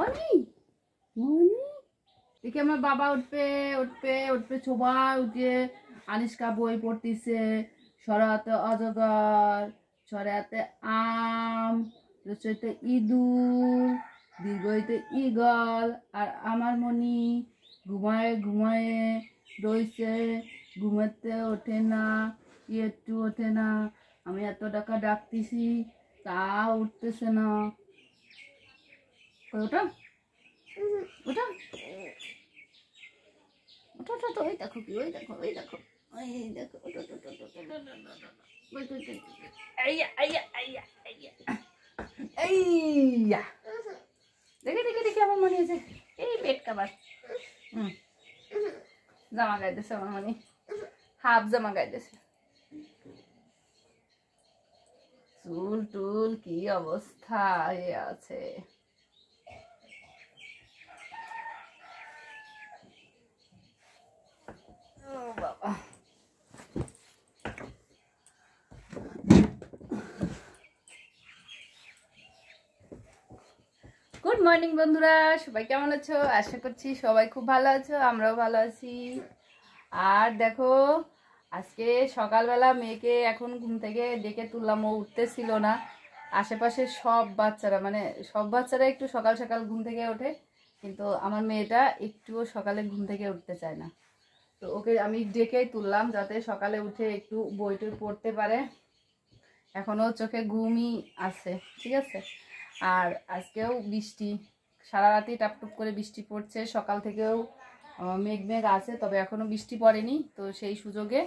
মনি মনি দেখি আমার বাবা উঠবে উঠবে উঠবে সবাই উঠে আনিষ্কা বই পড়তেছে সরাতে অজগর ছড়াতে আম রচয়তে ইঁদুর দীর্ঘইতে ঈগল আর আমার মনি ঘুমায়ে ঘুমায়ে রয়েছে ঘুমাতে ওঠে না একটু ওঠে না আমি এত টাকা ডাকতেছি তা উঠতেছে না ওটা ওটা ওটা ওটা ওই দেখো কি ওই দেখো ওই দেখো ওই দেখো ওটা ওটা দেখে দেখে দেখে আমার মনে হয়েছে এই পেট কাবার জামা গাইতেছে আমার মনে হাফ জামা গাইতেছে চুল টুল কি অবস্থা আছে বাবা গুড মর্নিং বন্ধুরা সবাই কেমন আছো আশা করছি সবাই খুব ভালো আছো আমরাও ভালো আছি আর দেখো আজকে সকালবেলা মেয়েকে এখন ঘুম থেকে ডেকে তুললাম ও উঠতেছিল না আশেপাশে সব বাচ্চারা একটু সকাল সকাল ঘুম থেকে ওঠে কিন্তু আমার মেয়েটা একটুও সকালে ঘুম থেকে উঠতে চায় না তো ওকে আমি ডেকেই তুললাম যাতে সকালে উঠে একটু বইটই পড়তে পারে এখনও চোখে ঘুমই আছে ঠিক আছে আর আজকেও বৃষ্টি সারা রাতেই টাপটুপ করে বৃষ্টি পড়ছে সকাল থেকেও মেঘ মেঘ আছে তবে এখনও বৃষ্টি পড়েনি তো সেই সুযোগে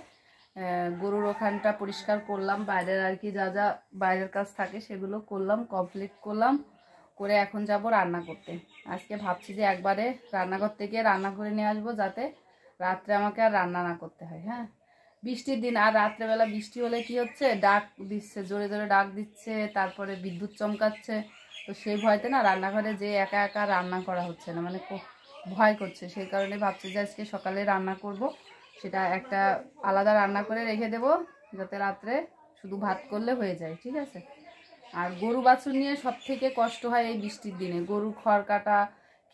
গরুর ওখানটা পরিষ্কার করলাম বাইরের আর কি যা যা বাইরের কাজ থাকে সেগুলো করলাম কমপ্লিট করলাম করে এখন যাব রান্না করতে আজকে ভাবছি যে একবারে রান্নাঘর থেকে রান্না করে নিয়ে আসবো যাতে রাত্রে আমাকে আর রান্না না করতে হয় হ্যাঁ বৃষ্টির দিন আর রাত্রেবেলা বৃষ্টি হলে কি হচ্ছে ডাক দিচ্ছে জোরে জোরে ডাক দিচ্ছে তারপরে বিদ্যুৎ চমকাচ্ছে তো সেই ভয়তে না রান্নাঘরে যে একা একা রান্না করা হচ্ছে না মানে ভয় করছে সেই কারণে ভাবছি যে আজকে সকালে রান্না করব সেটা একটা আলাদা রান্না করে রেখে দেব যাতে রাত্রে শুধু ভাত করলে হয়ে যায় ঠিক আছে আর গরু বাছুর নিয়ে সব থেকে কষ্ট হয় এই বৃষ্টির দিনে গরু খড় কাটা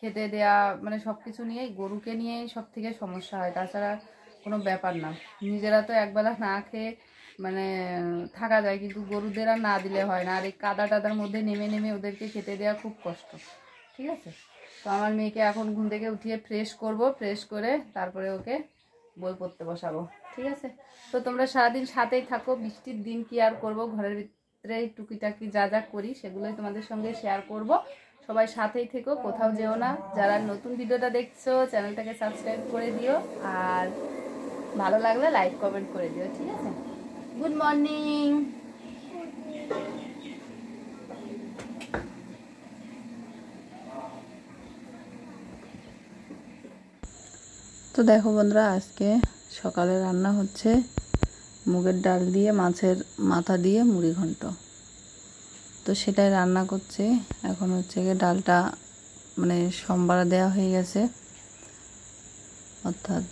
খেতে দেয়া মানে সব কিছু নিয়েই গরুকে নিয়েই সব থেকে সমস্যা হয় তাছাড়া কোনো ব্যাপার না নিজেরা তো একবেলা না খেয়ে মানে থাকা যায় কিন্তু গরুদের আর না দিলে হয় না আর এই কাদা টাদার মধ্যে নেমে নেমে ওদেরকে খেতে দেওয়া খুব কষ্ট ঠিক আছে তো আমার মেয়েকে এখন ঘুম থেকে উঠিয়ে ফ্রেশ করব ফ্রেশ করে তারপরে ওকে বই পড়তে বসাবো ঠিক আছে তো তোমরা সারাদিন সাথেই থাকো বৃষ্টির দিন কি আর করব ঘরের ভিতরে টুকিটাকি যা যা করি সেগুলোই তোমাদের সঙ্গে শেয়ার করব সবাই সাথেই থেকো কোথাও যেও না যারা নতুন ভিডিওটা দেখছো চ্যানেলটাকে সাবস্ক্রাইব করে দিও আর ভালো লাগলে লাইক কমেন্ট করে দিও ঠিক আছে গুড মর্নিং তো দেখো বন্ধুরা আজকে সকালে রান্না হচ্ছে মুগের ডাল দিয়ে মাছের মাথা দিয়ে মুড়ি ঘন্ট তো সেটাই রান্না করছে এখন হচ্ছে গিয়ে ডালটা মানে সম্বারা দেওয়া হয়ে গেছে অর্থাৎ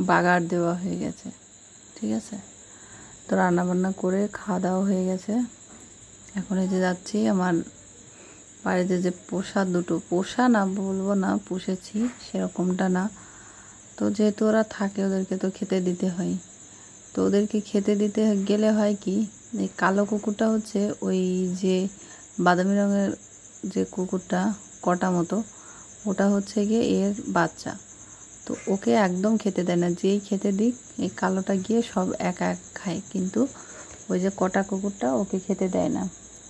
বাগার দেওয়া হয়ে গেছে ঠিক আছে তো রান্না বান্না করে খাওয়া দাওয়া হয়ে গেছে এখন এই যে যাচ্ছি আমার বাড়িতে যে পোষা না বলবো না পুষেছি সেরকমটা না তো যেহেতু ওরা থাকে ওদেরকে তো খেতে দিতে হয় তো ওদেরকে খেতে দিতে গেলে হয় কি এই কালো কুকুরটা হচ্ছে ওই যে বাদামি রঙের যে কুকুরটা কটা মতো ওটা হচ্ছে গিয়ে এর বাচ্চা তো ওকে একদম খেতে দেয় না যেই খেতে দিক এই কালোটা গিয়ে সব একা এক খায় কিন্তু ওই যে কটা কুকুরটা ওকে খেতে দেয় না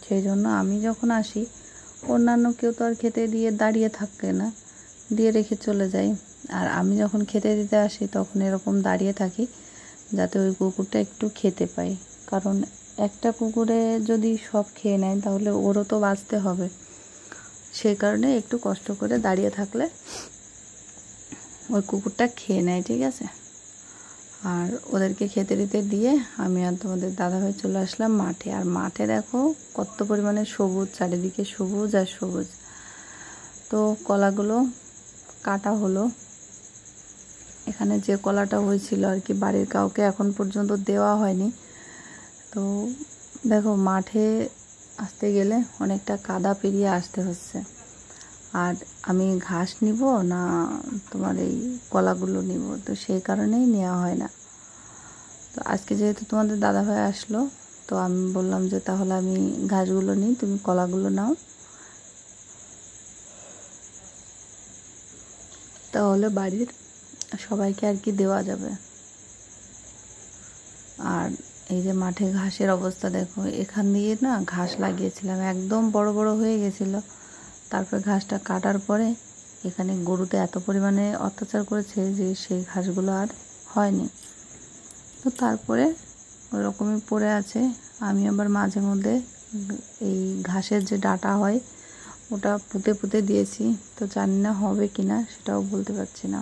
সেই জন্য আমি যখন আসি অন্যান্য কেউ তো আর খেতে দিয়ে দাঁড়িয়ে থাকে না দিয়ে রেখে চলে যায় আর আমি যখন খেতে দিতে আসি তখন এরকম দাঁড়িয়ে থাকি যাতে ওই কুকুরটা একটু খেতে পায় কারণ একটা কুকুরে যদি সব খেয়ে নেয় তাহলে ওরও তো বাঁচতে হবে সেই কারণে একটু কষ্ট করে দাঁড়িয়ে থাকলে ওই কুকুরটা খেয়ে নেয় ঠিক আছে আর ওদেরকে খেতে দিতে দিয়ে আমি আর তোমাদের দাদাভাই চলে আসলাম মাঠে আর মাঠে দেখো কত পরিমাণে সবুজ চারিদিকে সবুজ আর সবুজ তো কলাগুলো কাটা হলো এখানে যে কলাটা হয়েছিল আর কি বাড়ির কাউকে এখন পর্যন্ত দেওয়া হয়নি তো দেখো মাঠে আসতে গেলে অনেকটা কাদা পেরিয়ে আসতে হচ্ছে আর আমি ঘাস নিব না তোমার এই কলাগুলো নিব, তো সেই কারণেই নেওয়া হয় না। তো আজকে যেহেতু তোমাদের দাদাভাই আসলো, তো আমি বললাম যে তাহলে আমি ঘাসগুলো নিই, তুমি কলাগুলো নাও, তাহলে বাড়ির সবাইকে আর কি দেওয়া যাবে। আর এই যে মাঠে ঘাসের অবস্থা দেখো, এখান দিয়ে না ঘাস লাগিয়েছিলাম, একদম বড় বড় হয়ে গেছিলো। তারপরে ঘাসটা কাটার পরে এখানে গরুতে এত পরিমাণে অত্যাচার করেছে যে সেই ঘাসগুলো আর হয়নি। তো তারপরে ওই রকমই পড়ে আছে। আমি আবার মাঝে মধ্যে এই ঘাসের যে ডাঁটা হয় ওটা পুঁতে পুঁতে দিয়েছি, তো জানি না হবে কি না সেটাও বলতে পারছি না।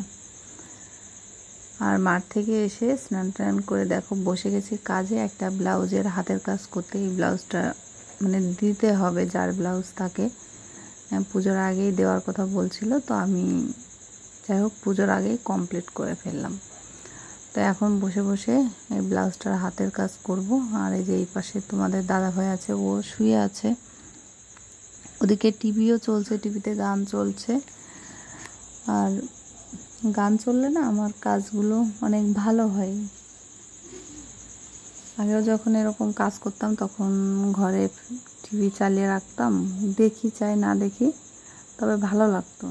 আর মাঠ থেকে এসে স্নান টান করে দেখো বসে গেছি কাজে, একটা ব্লাউজের হাতের কাজ করতে। এই ব্লাউজটা মানে দিতে হবে, যার ব্লাউজ থাকে, পুজোর আগেই দেওয়ার কথা বলছিল, তো আমি যাই হোক পুজোর আগেই কমপ্লিট করে ফেললাম। তো এখন বসে বসে এই ব্লাউজটার হাতের কাজ করব। আর এই যে এই পাশে তোমাদের দাদাভাই আছে, ও শুয়ে আছে, ওদিকে টিভিও চলছে, টিভিতে গান চলছে। আর গান চললে না আমার কাজগুলো অনেক ভালো হয়। আগেও যখন এরকম কাজ করতাম তখন ঘরে টিভি চালিয়ে রাখতাম, দেখি চাই না দেখি, তবে ভালো লাগতো।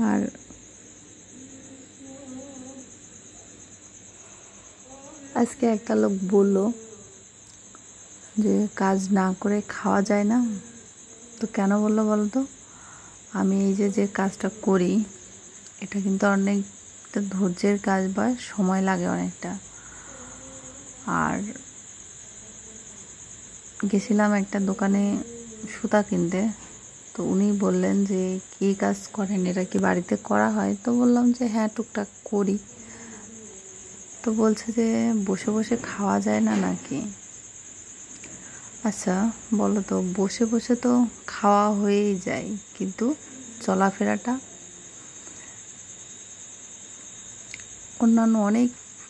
আর আজকে একটা লোক বলল যে কাজ না করে খাওয়া যায় না, তো কেন বললো বলো তো? আমি এই যে কাজটা করি এটা কিন্তু অনেকটা ধৈর্যের কাজ, বা সময় লাগে অনেকটা। আর গেছিলাম একটা দোকানে সুতা কিনতে, তো উনি বললেন যে কী কাজ করেন, এটা কি বাড়িতে করা হয়? তো বললাম যে হ্যাঁ টুকটাক করি। তো বলছে যে বসে বসে খাওয়া যায় না নাকি। আচ্ছা বলো তো, বসে বসে তো খাওয়া হয়েই যায়, কিন্তু চলাফেরাটা, অন্যান্য অনেক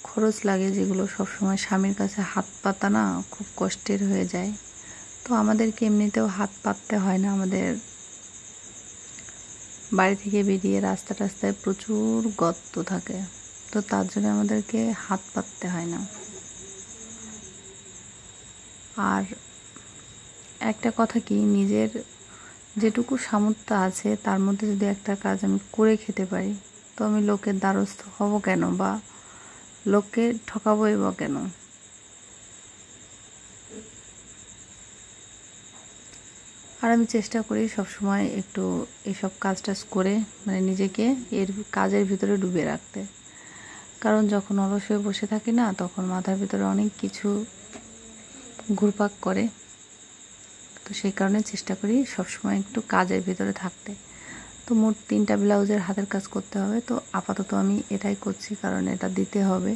খরচ লাগে যেগুলো সবসময় স্বামীর কাছে হাত পাতা না খুব কষ্টের হয়ে যায়। তো আমাদেরকে এমনিতেও হাত পাততে হয় না, আমাদের বাড়ি থেকে বেরিয়ে রাস্তা রাস্তায় প্রচুর গর্ত থাকে, তো তার জন্য আমাদেরকে হাত পাততে হয় না। আর একটা কথা কি, নিজের যেটুকু সামর্থ্য আছে তার মধ্যে যদি একটা কাজ আমি করে খেতে পারি, তো আমি লোকের দ্বারস্থ হব কেন, বা লোককে ঠকাবই বা কেন? আর আমি চেষ্টা করি সবসময় একটু এসব কাজ টাজ করে মানে নিজেকে এর কাজের ভিতরে ডুবে রাখতে। কারণ যখন অলস হয়ে বসে থাকি না, তখন মাথার ভিতরে অনেক কিছু ঘুরপাক করে। তো সেই কারণে চেষ্টা করি সবসময় একটু কাজের ভিতরে থাকতে। তো মোট 3টা ব্লাউজের হাতের কাজ করতে হবে, তো আপাতত আমি এটাই করছি, কারণ এটা দিতে হবে।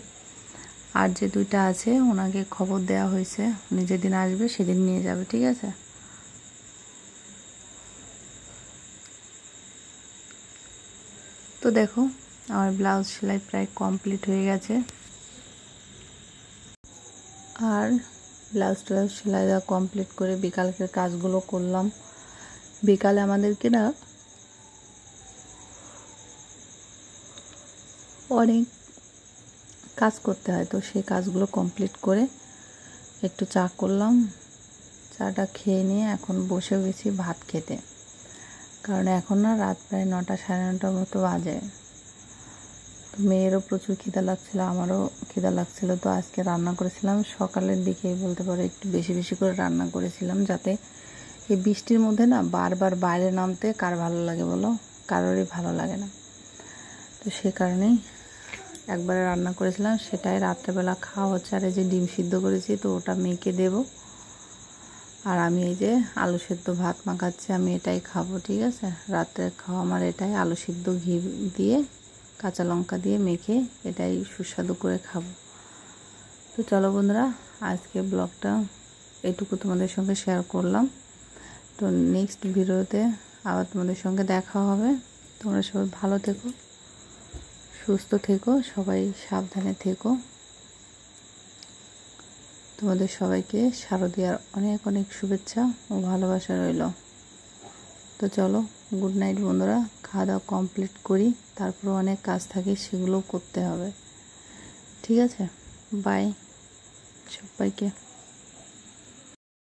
আর যে 2টা আছে ওনাকে খবর দেওয়া হয়েছে, উনি যেদিন আসবে সেদিন নিয়ে যাবে, ঠিক আছে? তো দেখো আমার ব্লাউজ সেলাই প্রায় কমপ্লিট হয়ে গেছে। আর ব্লাউজ সেলাই দেওয়া কমপ্লিট করে বিকালের কাজগুলো করলাম। বিকালে আমাদেরকে না অনেক কাজ করতে হয়, তো সেই কাজগুলো কমপ্লিট করে একটু চা করলাম। চাটা খেয়ে নিয়ে এখন বসে গেছি ভাত খেতে, কারণ এখন না রাত প্রায় 9টা সাড়ে 9টার মতো বাজে। তো মেয়েরও প্রচুর খিদা লাগছিল, আমারও খিদা লাগছিল। তো আজকে রান্না করেছিলাম সকালের দিকেই বলতে পারো, একটু বেশি বেশি করে রান্না করেছিলাম, যাতে এই বৃষ্টির মধ্যে না বারবার বাইরে নামতে কার ভালো লাগে বলো? কারোরই ভালো লাগে না। তো সে কারণেই একবারে রান্না করেছিলাম, সেটাই রাত্রেবেলা খাওয়া হচ্ছে। আর এই যে ডিম সিদ্ধ করেছি, তো ওটা মেখে দেব। আর আমি এই যে আলু সিদ্ধ ভাত মাখাচ্ছি, আমি এটাই খাবো, ঠিক আছে? রাত্রের খাওয়া আমার এটাই, আলু সিদ্ধ ঘি দিয়ে কাঁচা লঙ্কা দিয়ে মেখে এটাই সুস্বাদু করে খাবো। তো চলো বন্ধুরা, আজকে ব্লগটা এটুকু তোমাদের সঙ্গে শেয়ার করলাম। তো নেক্সট ভিডিওতে আবার তোমাদের সঙ্গে দেখা হবে। তোমরা সবাই ভালো থেকো, সুস্থ থেকো, সবাই সাবধানে থেকো। তো তোমাদের সবাইকে শারদীয়ার অনেক অনেক শুভেচ্ছা ও ভালোবাসা রইল। তো চলো, গুড নাইট বন্ধুরা। খাওয়া দাওয়া কমপ্লিট করি, তারপর অনেক কাজ থাকে, সেগুলোও করতে হবে। ঠিক আছে, বাই সবাইকে।